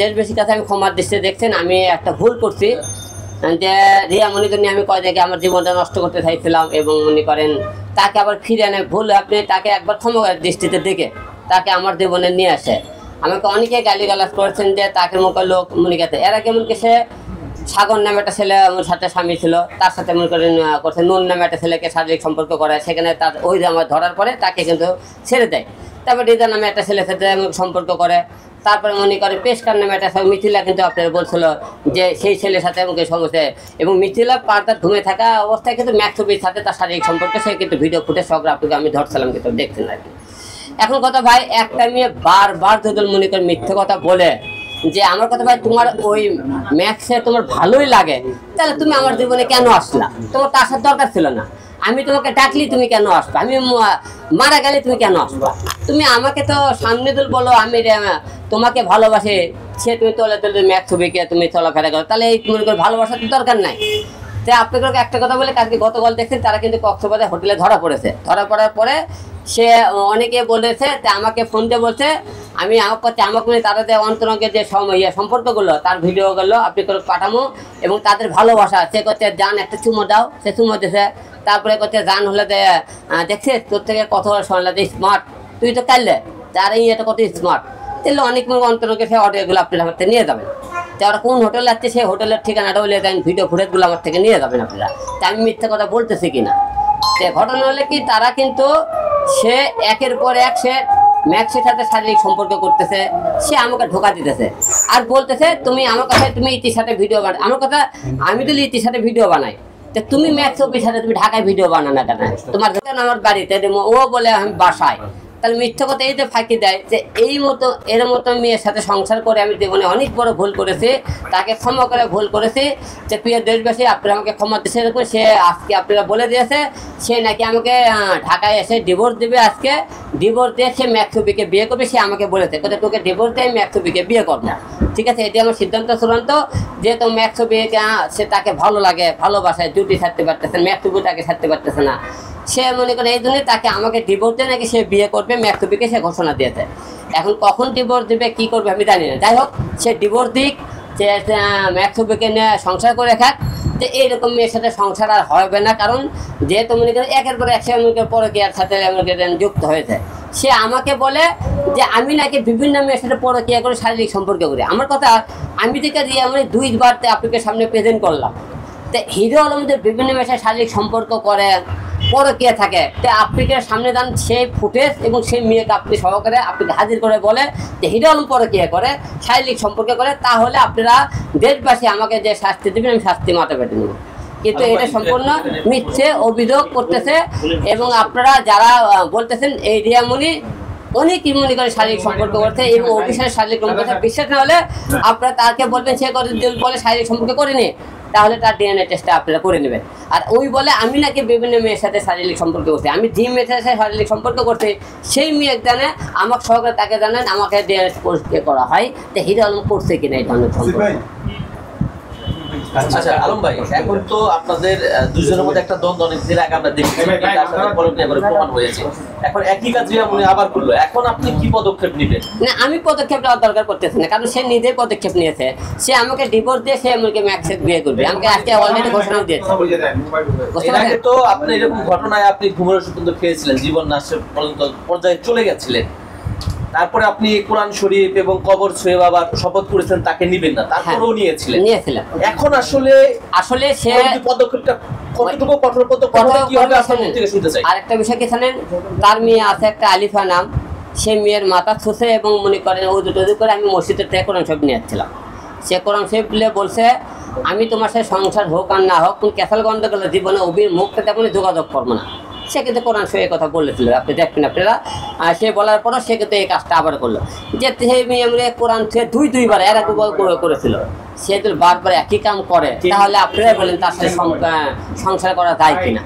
দেশবাসীর কাছে আমি ক্ষমার দৃষ্টিতে দেখছেন আমি একটা ভুল করছি যে রিয়া মনিকে নিয়ে আমি কয় জায়গায় আমার জীবনটা নষ্ট করতে চাইছিলাম এবং মনে করেন তাকে আবার ফিরে আনে ভুল আপনি তাকে একবার ক্ষমার দৃষ্টিতে দেখে তাকে আমার জীবনে নিয়ে আসে। আমাকে অনেকে গালিগালাজ করেছেন যে তাকে মুখে লোক মনে গেছে এরা কেমন সে সাগর নামে একটা ছেলে আমার সাথে স্বামী ছিল তার সাথে মনে করেন করছে নুন নামে একটা ছেলেকে শারীরিক সম্পর্ক করে সেখানে তার ওই আমার ধরার পরে তাকে কিন্তু ছেড়ে দেয়। তারপর রিদা নামে একটা ছেলের সাথে সম্পর্ক করে তারপরে মনে করে পেশকার নামে একটা মিথিলা কিন্তু আপনার বলছিল যে সেই ছেলের সাথে আমাকে সমস্যা এবং মিথিলা পার্দার ঘুমে থাকা অবস্থায় কিন্তু ম্যাক্সবির সাথে তার শারীরিক সম্পর্ক সে কিন্তু ভিডিও ফুটে সব আপনাকে আমি ধরছিলাম কিন্তু দেখছেন আর কি। এখন কথা ভাই একটা মেয়ে বারবার যদি মনে করে মিথ্যে কথা বলে যে আমার কথা ভাই তোমার ওই ম্যাক্সে তোমার ভালোই লাগে তাহলে তুমি আমার জীবনে কেন আসলা? তোমার তো আসার দরকার ছিল না। আমি তোমাকে ডাকলি তুমি কেন আসবা? আমি মারা গেলে তুমি কেন আসবা? তুমি আমাকে তো সামনে দিল বলো আমি তোমাকে ভালোবাসে সে তুমি তোলে তোলে ম্যাক্স ছবিকে তুমি চলাফেরা করো তাহলে এই মনে করে ভালোবাসার তো দরকার নাই। তাই আপনাদেরকে একটা কথা বলে কালকে গতকাল দেখছেন তারা কিন্তু কক্সবাজার হোটেলে ধরা পড়েছে। ধরা পড়ার পরে সে অনেকে বলেছে তা আমাকে ফোন দিয়ে বলছে আমি আমাকে তাদের অন্তরঙ্গের যে সম্পর্কগুলো তার ভিডিওগুলো আপনি করে পাঠামো এবং তাদের ভালোবাসা সে করছে যান একটা চুমো দাও সে চুমো দিয়েছে। তারপরে করছে জান হলে দেখছে তোর থেকে কথা শুনলে স্মার্ট তুই তো কাললে তার এটা কত স্মার্ট তাহলে অনেক অন্তরঙ্গে সে অডিওগুলো আপনার আমার থেকে নিয়ে যাবেন। তো ওরা কোন হোটেলে যাচ্ছে সেই হোটেলের ঠিকানাটা বলে দেন ভিডিও ফুটেজগুলো আমার থেকে নিয়ে যাবেন আপনারা। তা আমি মিথ্যা কথা বলতেছি কিনা সে ঘটনা হলে কি তারা কিন্তু সে একের পর এক সে ম্যাক্সের সাথে শারীরিক সম্পর্ক করতেছে সে আমাকে ধোকা দিতেছে আর বলতেছে তুমি আমার কাছে তুমি ইতির সাথে ভিডিও বানাও। আমার কথা আমি তো ইতির সাথে ভিডিও বানাই তো তুমি ম্যাক্স অফিস সাথে তুমি ঢাকায় ভিডিও বানাও না কেন? তোমার আমার বাড়িতে ও বলে আমি বাসায় তাহলে মিথ্যা কথা এই যে ফাঁকি দেয় যে এই মতো এর মতো মেয়ের সাথে সংসার করে আমি জীবনে অনেক বড় ভুল করেছি তাকে ক্ষমা করে ভুল করেছি যে প্রিয় দেশবাসী আপনারা আমাকে ক্ষমা দিচ্ছে এরকম সে আজকে আপনারা বলে দিয়েছে সে নাকি আমাকে ঢাকায় এসে ডিভোর্স দেবে আজকে ডিভোর্স দিয়ে সে ম্যাক্সুবিকে বিয়ে করবে সে আমাকে বলেছে কোথায় তোকে ডিভোর্স দিয়ে ম্যাক্সুবিকে বিয়ে করবো। ঠিক আছে এটি আমার সিদ্ধান্ত চূড়ান্ত যেহেতু ম্যাক্সুবিকে সে তাকে ভালো লাগে ভালোবাসায় জুটি ছাড়তে পারতেছে ম্যাক্সুবি তাকে ছাড়তে পারতেছে না সে মনে করে এই জন্যই তাকে আমাকে ডিভোর্স দিয়ে নাকি সে বিয়ে করবে ম্যাক্সুবিকে সে ঘোষণা দিয়েছে। এখন কখন ডিভোর্স দেবে কী করবে আমি জানি না। যাই হোক সে ডিভোর্স দিক যে ম্যাক্সুবিকে নিয়ে সংসার করে খাক যে এইরকম মেয়ের সাথে সংসার আর হবে না কারণ যেহেতু মনে করেন একের পর এক সে মনে করে পরকীয়ার সাথে যুক্ত হয়েছে। সে আমাকে বলে যে আমি নাকি বিভিন্ন মেয়ের সাথে পরকীয়া করে শারীরিক সম্পর্ক করি। আমার কথা আমি থেকে দিয়ে আমি দুইবার আপনাকে সামনে প্রেজেন্ট করলাম তো হিরো আলমদের বিভিন্ন মেয়ের সাথে শারীরিক সম্পর্ক করে পরকীয়া থাকে তো আপনাকে সামনে দান সেই ফুটেজ এবং সেই মেয়েকে আপনি সহকারে আপনাকে হাজির করে বলে যে হিরো আলম পরকীয়া করে শারীরিক সম্পর্ক করে তাহলে আপনারা দেশবাসী আমাকে যে শাস্তি দেবেন আমি শাস্তি মাথা পেতে নেব। কিন্তু এটা সম্পূর্ণ মিথ্যে অভিযোগ করতেছে এবং আপনারা যারা বলতেছেন এই রিয়ামণি অনেকই মনে করে শারীরিক সম্পর্ক করতে এবং অফিসের শারীরিক সম্পর্ক বিশ্বাস না হলে আপনারা তাকে বলবেন সে বলে শারীরিক সম্পর্ক করেনি তাহলে তার ডিএনএ টেস্টটা আপনারা করে নেবেন। আর ওই বলে আমি নাকি বিভিন্ন মেয়ের সাথে শারীরিক সম্পর্ক করছি আমি যে মেয়ের সাথে শারীরিক সম্পর্ক করছি সেই মেয়ে জানে আমাকে সহকারে তাকে জানেন আমাকে ডিএনএ পরীক্ষা করা হয় যে হিরো আলম করছে কিনা এই ধরনের সম্পর্ক। আচ্ছা আলম ভাই এখন তো আপনাদের দুজনের মধ্যে একটা দ্বন্দ্ব অনেক দিন আগে আমরা দেখেছি প্রমাণ হয়েছে এখন একই কাজ উনি আবার করলো এখন আপনি কি পদক্ষেপ নেবেন? না আমি পদক্ষেপ নেওয়ার দরকার করতেছি না কারণ সে নিজেই পদক্ষেপ নিয়েছে সে আমাকে ডিভোর্স দিয়ে সে আমাকে ম্যাক্সের বিয়ে করবে আমাকে আজকে অলরেডি ঘোষণাও দিয়েছে। তো আপনি এরকম ঘটনায় আপনি ঘুমের ওষুধ পর্যন্ত খেয়েছিলেন জীবন নাশের পর্যায়ে চলে গেছিলেন তারপরে আপনি কোরআন শরীফ এবং কবর ছুঁয়ে বাবার শপথ করেছেন তাকে নিবেন না তারপরেও নিয়েছিলেন এখন আসলে সে পদক্ষেপটা কতটুকু কঠোর কি হবে আপনার মুখ থেকে শুনতে চাই। আরেকটা বিষয় কি জানেন তার মেয়ে আছে একটা আলিফা নাম সে মেয়ের মাথা ছুঁছে এবং মনে করেন ওজু টজু করে আমি মসজিদের থেকে কোরআন শরীফ নিয়ে যাচ্ছিলাম সে কোরআন শরীফ বলছে আমি তোমার সাথে সংসার হোক আর না হোক কোন ক্যাসাল গন্ধ করলে জীবনে অভির মুখটা তেমন যোগাযোগ করবো না সে কিন্তু কোরআন শরীফের কথা বলেছিল আপনি দেখবেন আপনারা সে বলার পরও সে কিন্তু এই কাজটা আবার করলো যে সেই মেয়ে কোরআন সে দুইবার এর আগে করেছিল সে যদি বারবার একই কাম করে তাহলে আপনারা বলেন তার সাথে সংসার করা যায় কিনা।